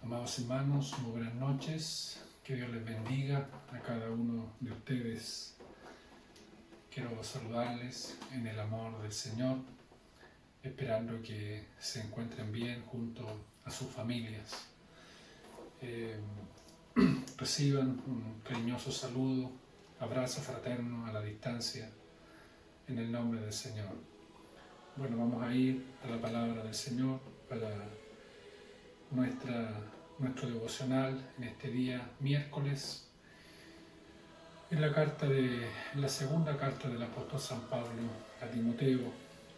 Amados hermanos, muy buenas noches. Que Dios les bendiga a cada uno de ustedes. Quiero saludarles en el amor del Señor, esperando que se encuentren bien junto a sus familias. Reciban un cariñoso saludo, abrazo fraterno a la distancia, en el nombre del Señor. Bueno, vamos a ir a la palabra del Señor para nuestro devocional en este día miércoles, en la segunda carta del apóstol San Pablo a Timoteo,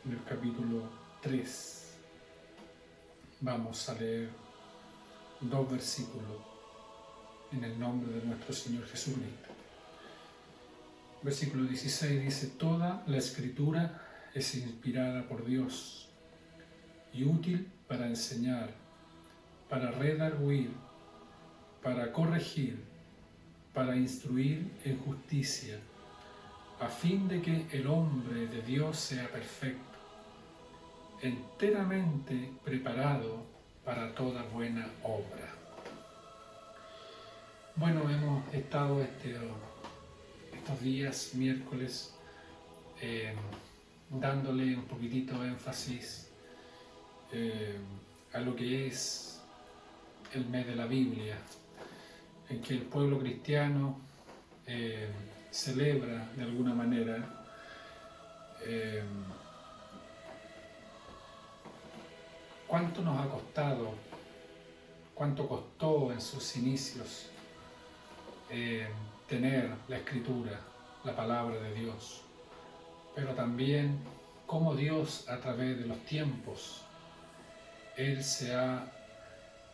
en el capítulo 3. Vamos a leer 2 versículos en el nombre de nuestro Señor Jesucristo. Versículo 16 dice: toda la Escritura es inspirada por Dios y útil para enseñar, para redarguir, para corregir, para instruir en justicia, a fin de que el hombre de Dios sea perfecto, enteramente preparado para toda buena obra. Bueno, hemos estado estos días, miércoles, dándole un poquitito de énfasis a lo que es el mes de la Biblia, en que el pueblo cristiano celebra de alguna manera cuánto nos ha costado, cuánto costó en sus inicios tener la Escritura, la palabra de Dios, pero también cómo Dios a través de los tiempos, Él se ha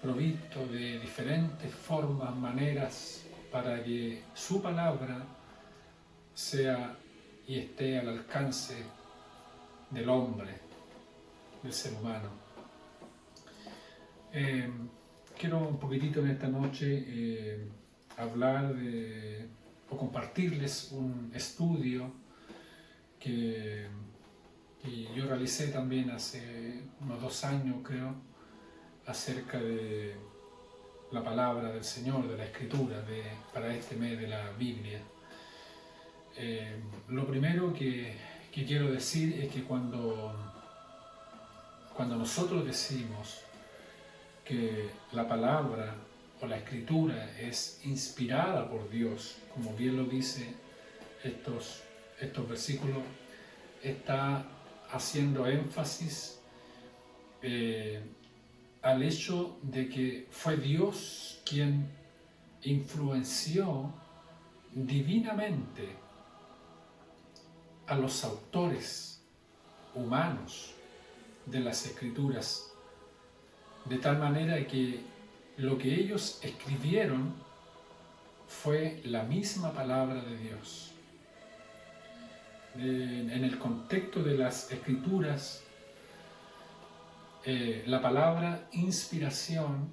provisto de diferentes formas, maneras, para que su palabra sea y esté al alcance del hombre, del ser humano. Quiero un poquitito en esta noche hablar o compartirles un estudio que yo realicé también hace unos 2 años, creo, acerca de la palabra del Señor, de la Escritura, para este mes de la Biblia. Lo primero que quiero decir es que cuando nosotros decimos que la palabra o la Escritura es inspirada por Dios, como bien lo dice estos versículos, está haciendo énfasis al hecho de que fue Dios quien influenció divinamente a los autores humanos de las Escrituras, de tal manera que lo que ellos escribieron fue la misma palabra de Dios. En el contexto de las Escrituras, la palabra inspiración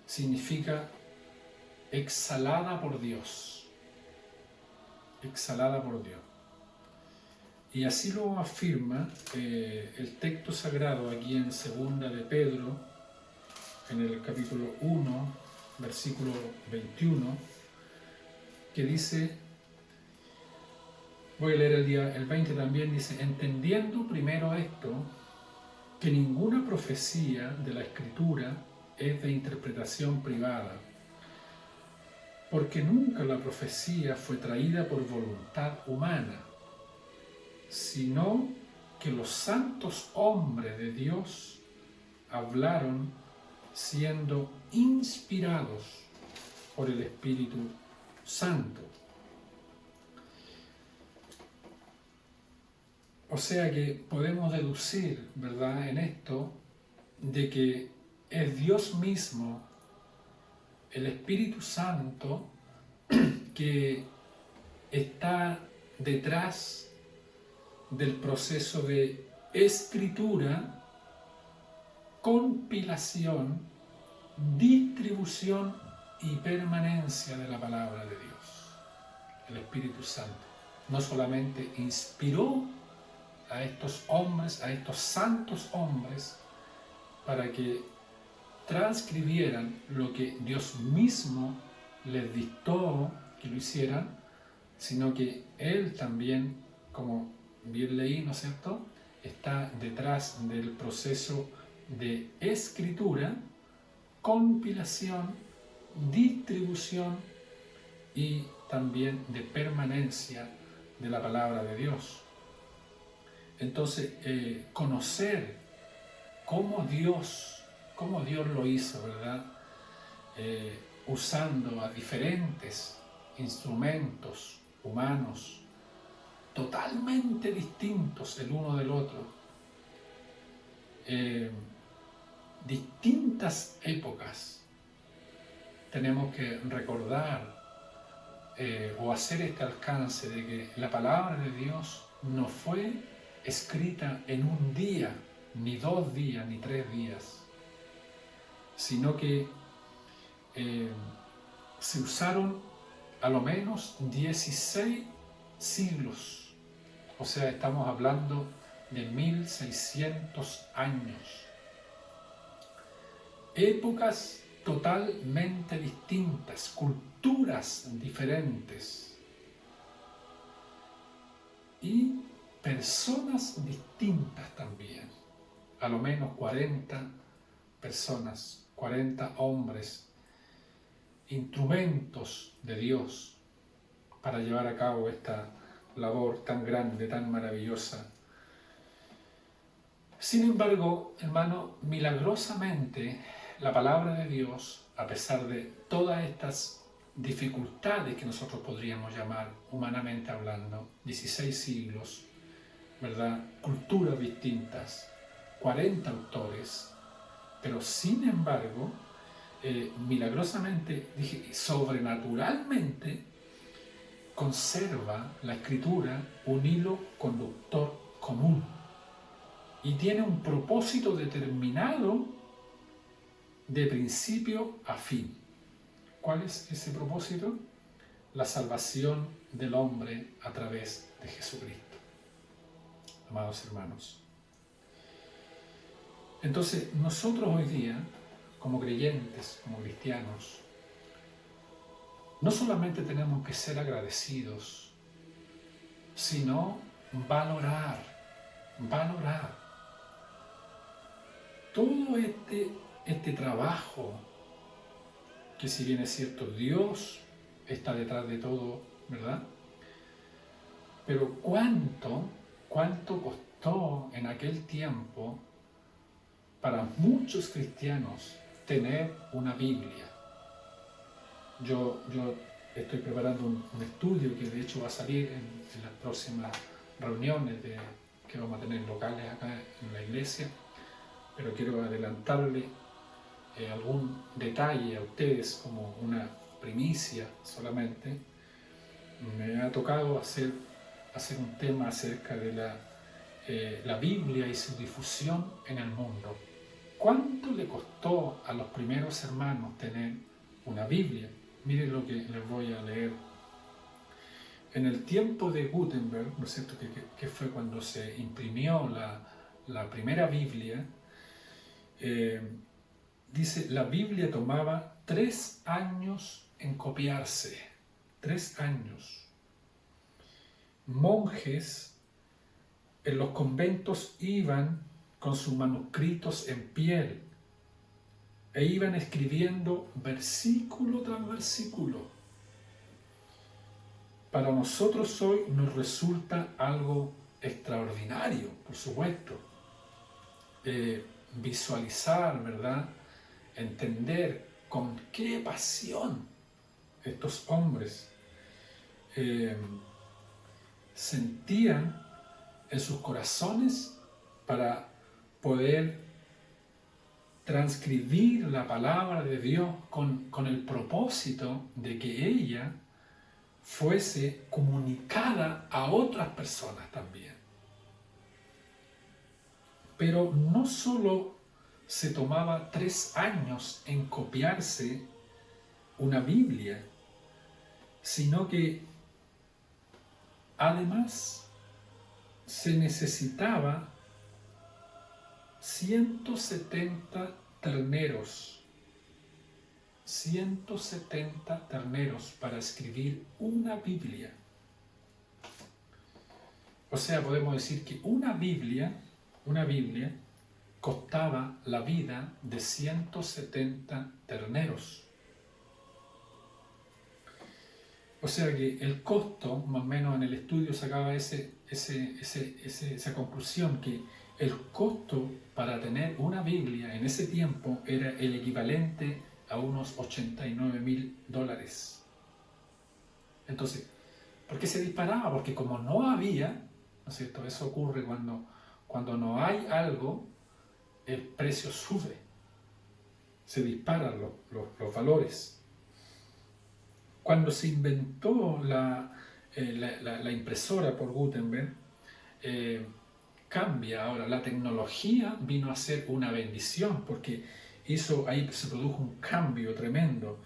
significa exhalada por Dios. Exhalada por Dios. Y así lo afirma el texto sagrado aquí en 2 de Pedro, en el capítulo 1, versículo 21, que dice, voy a leer el 20 también, dice: entendiendo primero esto, que ninguna profecía de la Escritura es de interpretación privada, porque nunca la profecía fue traída por voluntad humana, sino que los santos hombres de Dios hablaron siendo inspirados por el Espíritu Santo. O sea que podemos deducir, ¿verdad?, en esto, de que es Dios mismo, el Espíritu Santo, que está detrás del proceso de escritura, compilación, distribución y permanencia de la palabra de Dios. El Espíritu Santo no solamente inspiró a estos hombres, a estos santos hombres, para que transcribieran lo que Dios mismo les dictó que lo hicieran, sino que Él también, como bien leí, ¿no es cierto?, está detrás del proceso de escritura, compilación, distribución y también de permanencia de la palabra de Dios. Entonces, conocer cómo Dios lo hizo, ¿verdad? Usando a diferentes instrumentos humanos totalmente distintos el uno del otro, distintas épocas. Tenemos que recordar o hacer este alcance de que la palabra de Dios no fue escrita en un día, ni 2 días, ni 3 días, sino que se usaron a lo menos 16 siglos. O sea, estamos hablando de 1600 años. Épocas totalmente distintas, culturas diferentes y personas distintas también. A lo menos 40 personas, 40 hombres, instrumentos de Dios para llevar a cabo esta labor tan grande, tan maravillosa. Sin embargo, hermano, milagrosamente la palabra de Dios, a pesar de todas estas dificultades que nosotros podríamos llamar humanamente hablando, 16 siglos, ¿verdad?, culturas distintas, 40 autores, pero sin embargo, milagrosamente, sobrenaturalmente, conserva la Escritura un hilo conductor común y tiene un propósito determinado de principio a fin. ¿Cuál es ese propósito? La salvación del hombre a través de Jesucristo. Amados hermanos, entonces nosotros hoy día, como creyentes, como cristianos, no solamente tenemos que ser agradecidos, sino valorar todo este trabajo, que si bien es cierto, Dios está detrás de todo, ¿verdad? Pero ¿cuánto costó en aquel tiempo para muchos cristianos tener una Biblia? Yo estoy preparando un estudio que de hecho va a salir en las próximas reuniones que vamos a tener locales acá en la iglesia, pero quiero adelantarle algún detalle a ustedes como una primicia solamente. Me ha tocado hacer un tema acerca de la Biblia y su difusión en el mundo. ¿Cuánto le costó a los primeros hermanos tener una Biblia? Miren lo que les voy a leer. En el tiempo de Gutenberg, ¿no es cierto?, que fue cuando se imprimió la primera Biblia, dice, la Biblia tomaba 3 años en copiarse. 3 años. Monjes en los conventos iban con sus manuscritos en piel e iban escribiendo versículo tras versículo. Para nosotros hoy nos resulta algo extraordinario, por supuesto, visualizar, ¿verdad?, entender con qué pasión estos hombres sentían en sus corazones para poder transcribir la palabra de Dios con el propósito de que ella fuese comunicada a otras personas también. Pero no solo se tomaba 3 años en copiarse una Biblia, sino que además se necesitaba 170 terneros 170 terneros para escribir una Biblia. O sea, podemos decir que una Biblia costaba la vida de 170 terneros. O sea que el costo, más o menos en el estudio sacaba esa conclusión, que el costo para tener una Biblia en ese tiempo era el equivalente a unos $89.000. Entonces, ¿por qué se disparaba? Porque como no había, ¿no es cierto? Eso ocurre cuando no hay algo, el precio sube, se disparan los valores. Cuando se inventó la impresora por Gutenberg, cambia ahora. La tecnología vino a ser una bendición porque ahí se produjo un cambio tremendo.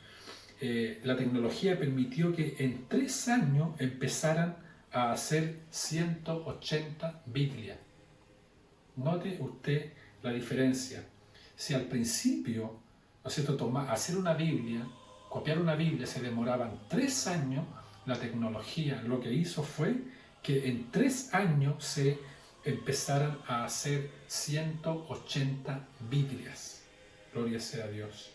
La tecnología permitió que en 3 años empezaran a hacer 180 Biblias. Note usted la diferencia. Si al principio, ¿no es cierto?, hacer una Biblia, copiar una Biblia se demoraban 3 años, la tecnología lo que hizo fue que en 3 años se empezaran a hacer 180 Biblias. Gloria sea a Dios.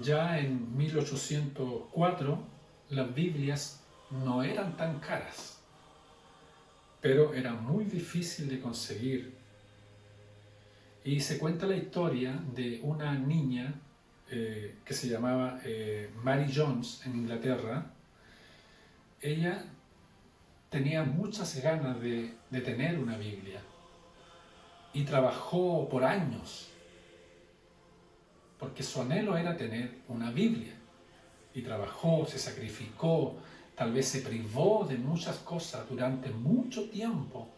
Ya en 1804 las Biblias no eran tan caras, pero era muy difícil de conseguir. Y se cuenta la historia de una niña que se llamaba Mary Jones en Inglaterra. Ella tenía muchas ganas de tener una Biblia y trabajó por años porque su anhelo era tener una Biblia, y trabajó, se sacrificó, tal vez se privó de muchas cosas durante mucho tiempo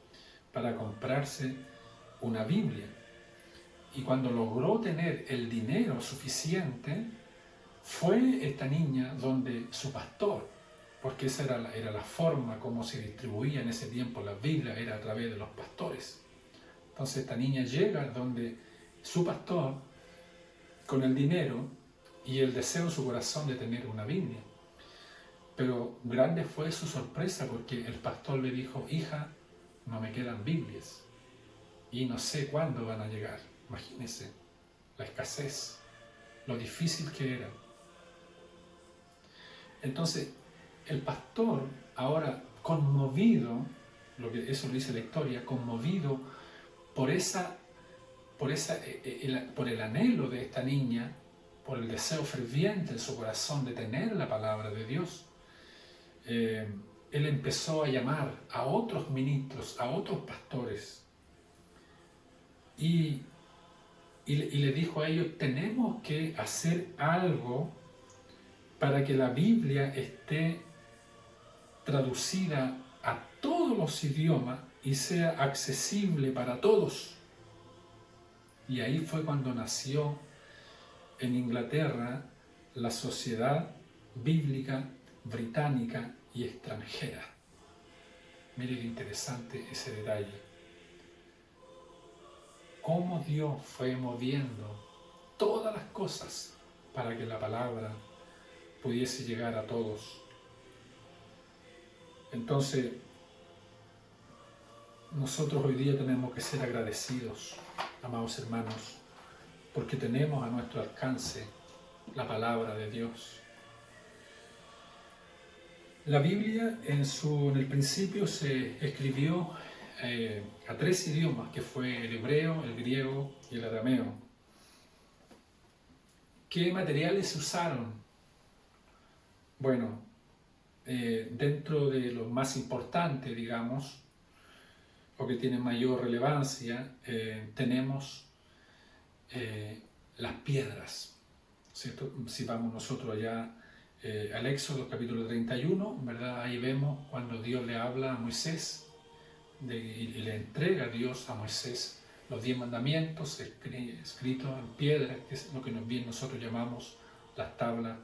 para comprarse una Biblia. Y cuando logró tener el dinero suficiente, fue esta niña donde su pastor, porque esa era la forma como se distribuía en ese tiempo las Biblias, era a través de los pastores. Entonces esta niña llega donde su pastor, con el dinero y el deseo en su corazón de tener una Biblia. Pero grande fue su sorpresa porque el pastor le dijo: hija, no me quedan Biblias y no sé cuándo van a llegar. Imagínense la escasez, lo difícil que era. Entonces el pastor, ahora conmovido, eso lo dice la historia, conmovido por el anhelo de esta niña, por el deseo ferviente en su corazón de tener la palabra de Dios, él empezó a llamar a otros ministros, a otros pastores, y le dijo a ellos: tenemos que hacer algo para que la Biblia esté traducida a todos los idiomas y sea accesible para todos. Y ahí fue cuando nació en Inglaterra la Sociedad Bíblica Británica y Extranjera. Mire qué interesante ese detalle. Cómo Dios fue moviendo todas las cosas para que la palabra pudiese llegar a todos. Entonces, nosotros hoy día tenemos que ser agradecidos, amados hermanos, porque tenemos a nuestro alcance la palabra de Dios. La Biblia en el principio se escribió a 3 idiomas, que fue el hebreo, el griego y el arameo. ¿Qué materiales se usaron? Bueno, dentro de lo más importante, digamos, o que tiene mayor relevancia, tenemos las piedras, ¿cierto? Si vamos nosotros allá al Éxodo capítulo 31, ¿verdad? Ahí vemos cuando Dios le habla a Moisés y le entrega a Dios a Moisés los 10 mandamientos escritos en piedra, que es lo que bien nosotros llamamos las tablas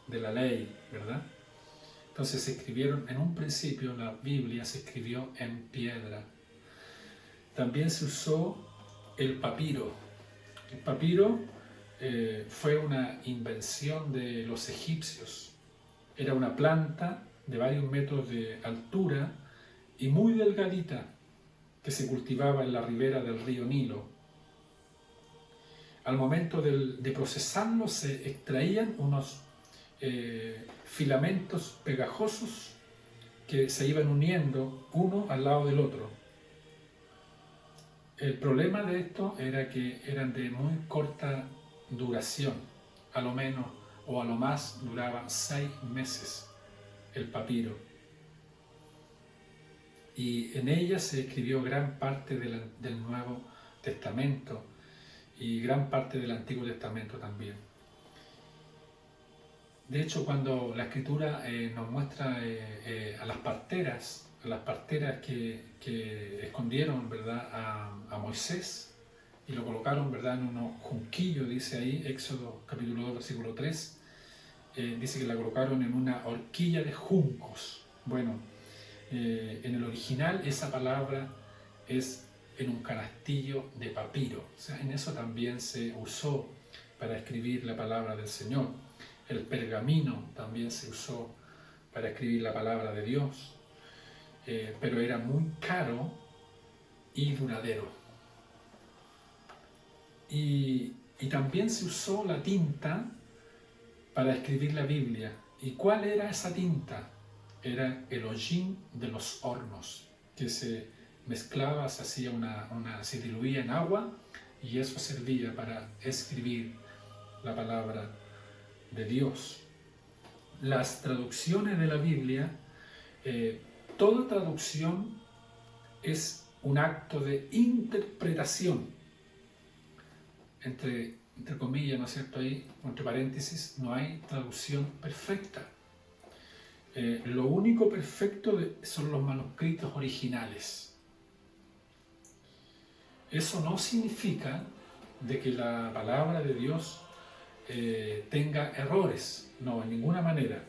de la ley, ¿verdad? Entonces se escribieron, en un principio la Biblia se escribió en piedra. También se usó el papiro. El papiro fue una invención de los egipcios. Era una planta de varios metros de altura y muy delgadita que se cultivaba en la ribera del río Nilo. Al momento de procesarlo se extraían unos filamentos pegajosos que se iban uniendo uno al lado del otro. El problema de esto era que eran de muy corta duración, a lo menos o a lo más duraba 6 meses el papiro. Y en ella se escribió gran parte del Nuevo Testamento y gran parte del Antiguo Testamento también. De hecho, cuando la Escritura nos muestra a las parteras que escondieron, ¿verdad?, a Moisés y lo colocaron, ¿verdad?, en unos junquillos, dice ahí, Éxodo capítulo 2, versículo 3, dice que la colocaron en una horquilla de juncos. Bueno, en el original esa palabra es en un canastillo de papiro, o sea, en eso también se usó para escribir la palabra del Señor. El pergamino también se usó para escribir la palabra de Dios, pero era muy caro y duradero. Y también se usó la tinta para escribir la Biblia. ¿Y cuál era esa tinta? Era el hollín de los hornos, que se mezclaba, se diluía en agua y eso servía para escribir la palabra de Dios. Las traducciones de la Biblia, toda traducción es un acto de interpretación, entre comillas, ¿no es cierto? Ahí, entre paréntesis, no hay traducción perfecta. Lo único perfecto son los manuscritos originales. Eso no significa de que la palabra de Dios tenga errores, no, en ninguna manera,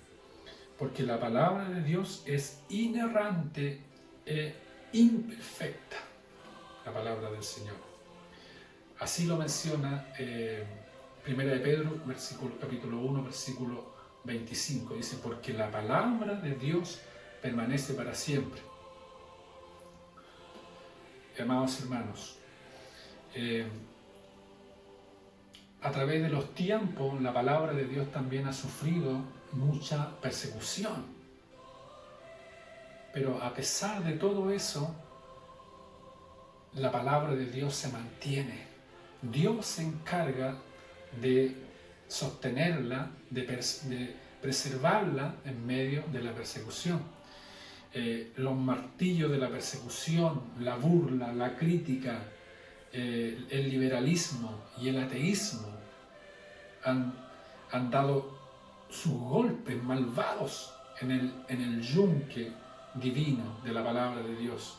porque la palabra de Dios es inerrante e imperfecta, la palabra del Señor. Así lo menciona Primera de Pedro, capítulo 1, versículo 25, dice, porque la palabra de Dios permanece para siempre. Amados hermanos, a través de los tiempos, la palabra de Dios también ha sufrido mucha persecución. Pero a pesar de todo eso, la palabra de Dios se mantiene. Dios se encarga de sostenerla, de preservarla en medio de la persecución. Los martillos de la persecución, la burla, la crítica, el liberalismo y el ateísmo han dado sus golpes malvados en el yunque divino de la palabra de Dios.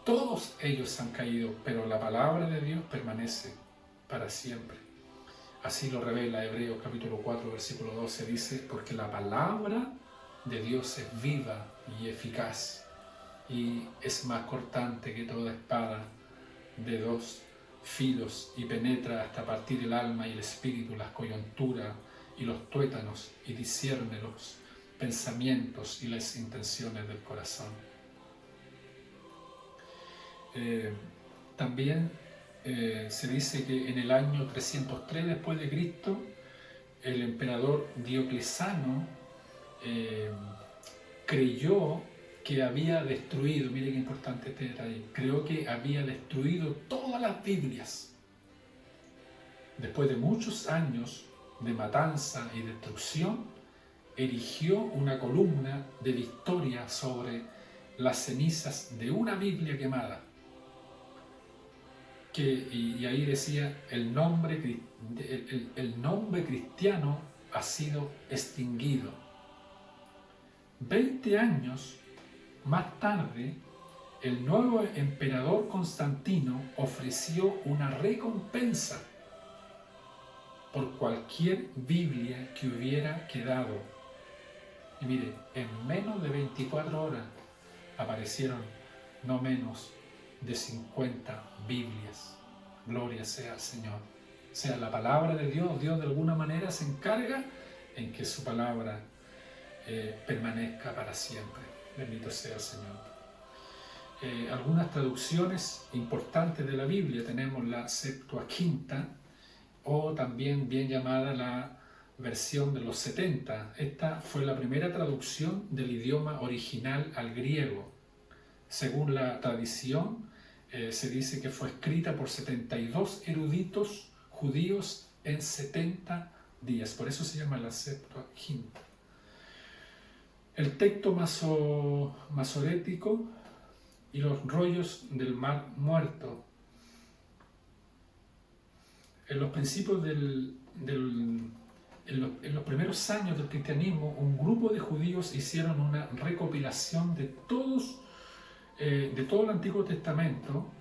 Todos ellos han caído, pero la palabra de Dios permanece para siempre. Así lo revela Hebreos capítulo 4, versículo 12, dice, porque la palabra de Dios es viva y eficaz, y es más cortante que toda espada de 2 filos, y penetra hasta partir el alma y el espíritu, las coyunturas y los tuétanos, y discierne los pensamientos y las intenciones del corazón. También se dice que en el año 303 después de Cristo, el emperador Diocleciano creyó que había destruido, mire qué importante este detalle, creyó que había destruido todas las Biblias. Después de muchos años de matanza y destrucción, erigió una columna de victoria sobre las cenizas de una Biblia quemada. Y ahí decía, el nombre cristiano ha sido extinguido. 20 años más tarde, el nuevo emperador Constantino ofreció una recompensa por cualquier Biblia que hubiera quedado Y mire, en menos de 24 horas aparecieron no menos de 50 Biblias. Gloria sea al Señor. O sea, la palabra de Dios, Dios de alguna manera se encarga en que su palabra permanezca para siempre. Bendito sea el Señor. Algunas traducciones importantes de la Biblia tenemos la Septuaginta, o también bien llamada la versión de los 70. Esta fue la primera traducción del idioma original al griego. Según la tradición, se dice que fue escrita por 72 eruditos judíos en 70 días. Por eso se llama la Septuaginta. El texto masorético y los rollos del Mar Muerto. En los principios en los primeros años del cristianismo, un grupo de judíos hicieron una recopilación de todo el Antiguo Testamento,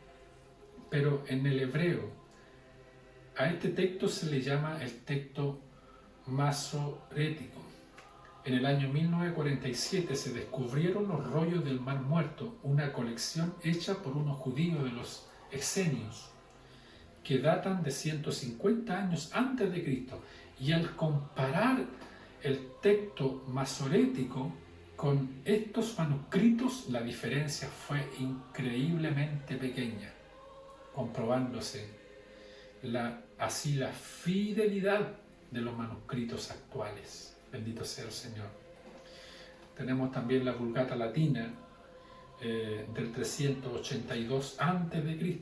pero en el hebreo. A este texto se le llama el texto masorético. En el año 1947 se descubrieron los rollos del Mar Muerto, una colección hecha por unos judíos de los esenios, que datan de 150 años antes de Cristo. Y al comparar el texto masorético con estos manuscritos, la diferencia fue increíblemente pequeña, comprobándose así la fidelidad de los manuscritos actuales. Bendito sea el Señor. Tenemos también la Vulgata Latina del 382 a.C.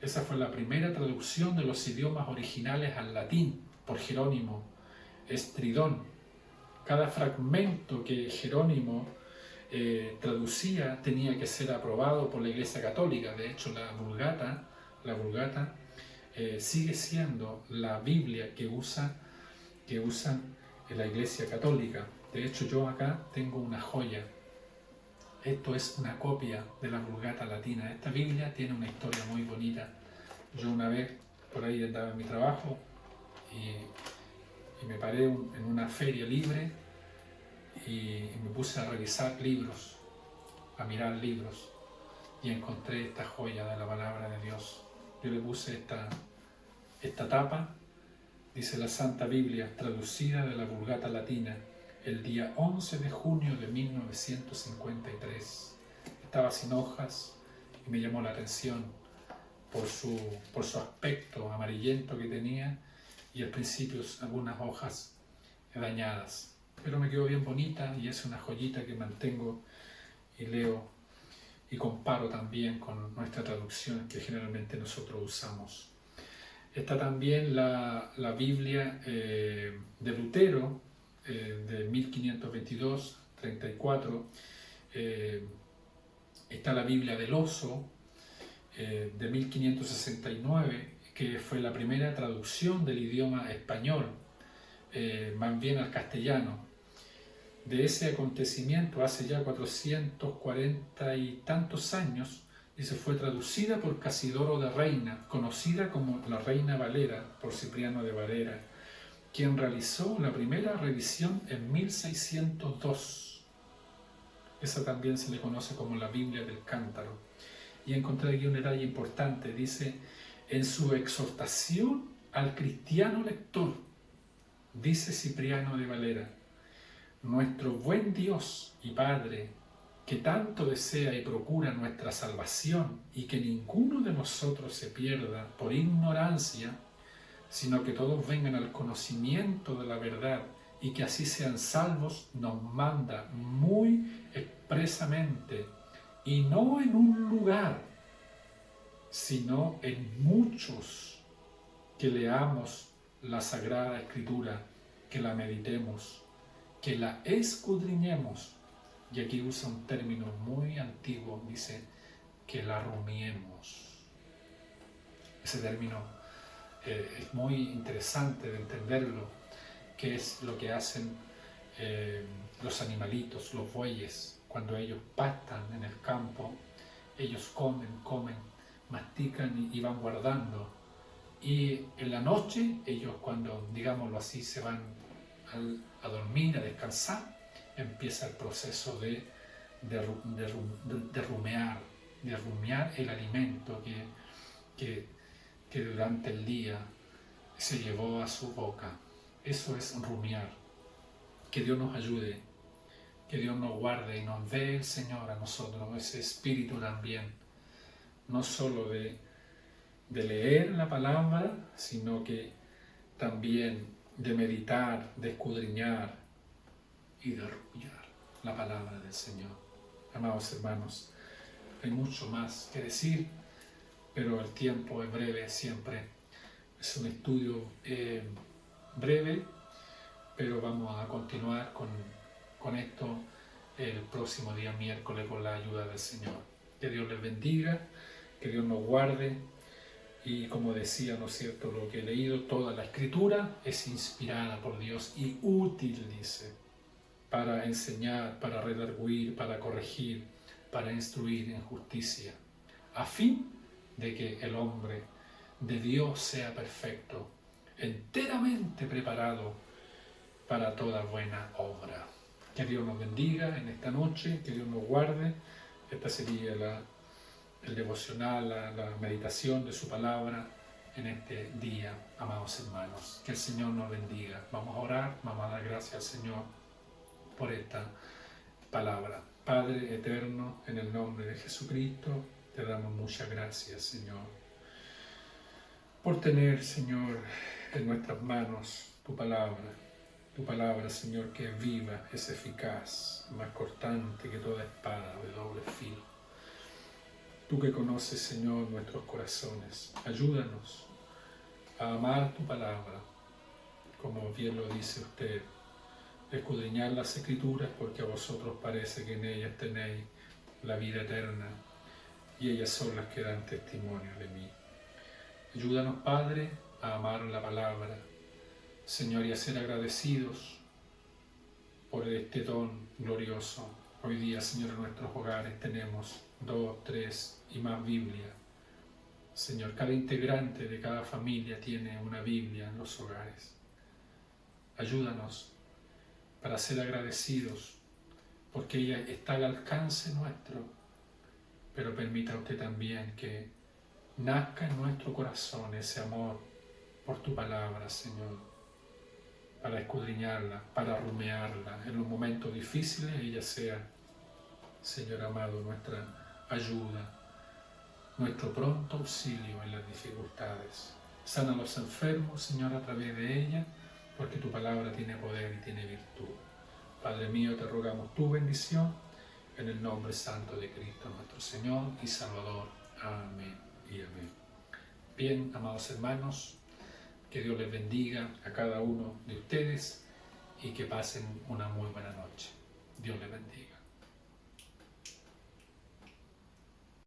Esa fue la primera traducción de los idiomas originales al latín por Jerónimo Estridón. Cada fragmento que Jerónimo traducía tenía que ser aprobado por la Iglesia Católica. De hecho, la Vulgata sigue siendo la Biblia que usan en la Iglesia Católica. De hecho, yo acá tengo una joya. Esto es una copia de la Vulgata Latina. Esta Biblia tiene una historia muy bonita. Yo una vez por ahí andaba en mi trabajo y me paré en una feria libre y me puse a revisar libros, a mirar libros, y encontré esta joya de la palabra de Dios. Yo le puse esta tapa. Dice la Santa Biblia, traducida de la Vulgata Latina, el día 11 de junio de 1953. Estaba sin hojas y me llamó la atención por su aspecto amarillento que tenía y al principio algunas hojas dañadas. Pero me quedó bien bonita y es una joyita que mantengo y leo y comparo también con nuestra traducción que generalmente nosotros usamos. Está también la Biblia de Lutero, de 1522-34. Está la Biblia del Oso, de 1569, que fue la primera traducción del idioma español, más bien al castellano. De ese acontecimiento, hace ya 440 y tantos años, y se fue traducida por Casidoro de Reina, conocida como la Reina Valera por Cipriano de Valera, quien realizó la primera revisión en 1602. Esa también se le conoce como la Biblia del Cántaro. Y encontré aquí un detalle importante, dice, en su exhortación al cristiano lector, dice Cipriano de Valera, nuestro buen Dios y Padre, que tanto desea y procura nuestra salvación y que ninguno de nosotros se pierda por ignorancia, sino que todos vengan al conocimiento de la verdad y que así sean salvos, nos manda muy expresamente, y no en un lugar, sino en muchos, que leamos la Sagrada Escritura, que la meditemos, que la escudriñemos. Y aquí usa un término muy antiguo, dice que la rumiemos. Ese término es muy interesante de entenderlo, que es lo que hacen los animalitos, los bueyes, cuando ellos pastan en el campo, ellos comen, mastican y van guardando. Y en la noche, ellos cuando, digámoslo así, se van a dormir, a descansar, empieza el proceso de rumiar el alimento que durante el día se llevó a su boca. Eso es rumiar. Que Dios nos ayude, que Dios nos guarde y nos dé el Señor a nosotros ese espíritu también, no solo de leer la palabra, sino que también de meditar, de escudriñar y de rumiar la palabra del Señor. Amados hermanos, hay mucho más que decir, pero el tiempo es breve siempre. Es un estudio breve, pero vamos a continuar con esto el próximo día miércoles con la ayuda del Señor. Que Dios les bendiga, que Dios nos guarde y como decía, ¿no es cierto?, lo que he leído, toda la Escritura es inspirada por Dios y útil, dice, para enseñar, para redarguir, para corregir, para instruir en justicia, a fin de que el hombre de Dios sea perfecto, enteramente preparado para toda buena obra. Que Dios nos bendiga en esta noche, que Dios nos guarde. Esta sería el devocional, la meditación de su palabra en este día, amados hermanos. Que el Señor nos bendiga. Vamos a orar, vamos a dar gracias al Señor por esta palabra. Padre eterno, en el nombre de Jesucristo, te damos muchas gracias, Señor, por tener, Señor, en nuestras manos tu palabra, Señor, que es viva, es eficaz, más cortante que toda espada de doble filo. Tú que conoces, Señor, nuestros corazones, ayúdanos a amar tu palabra, como bien lo dice usted, escudriñar las Escrituras, porque a vosotros parece que en ellas tenéis la vida eterna, y ellas son las que dan testimonio de mí. Ayúdanos, Padre, a amar la palabra, Señor, y a ser agradecidos por este don glorioso. Hoy día, Señor, en nuestros hogares tenemos 2, 3 y más Biblia. Señor, cada integrante de cada familia tiene una Biblia en los hogares. Ayúdanos para ser agradecidos, porque ella está al alcance nuestro, pero permita usted también que nazca en nuestro corazón ese amor por tu palabra, Señor, para escudriñarla, para rumiarla en los momentos difíciles, ella sea, Señor amado, nuestra ayuda, nuestro pronto auxilio en las dificultades. Sana a los enfermos, Señor, a través de ella, porque tu palabra tiene poder y tiene virtud. Padre mío, te rogamos tu bendición en el nombre santo de Cristo, nuestro Señor y Salvador. Amén y amén. Bien, amados hermanos, que Dios les bendiga a cada uno de ustedes y que pasen una muy buena noche.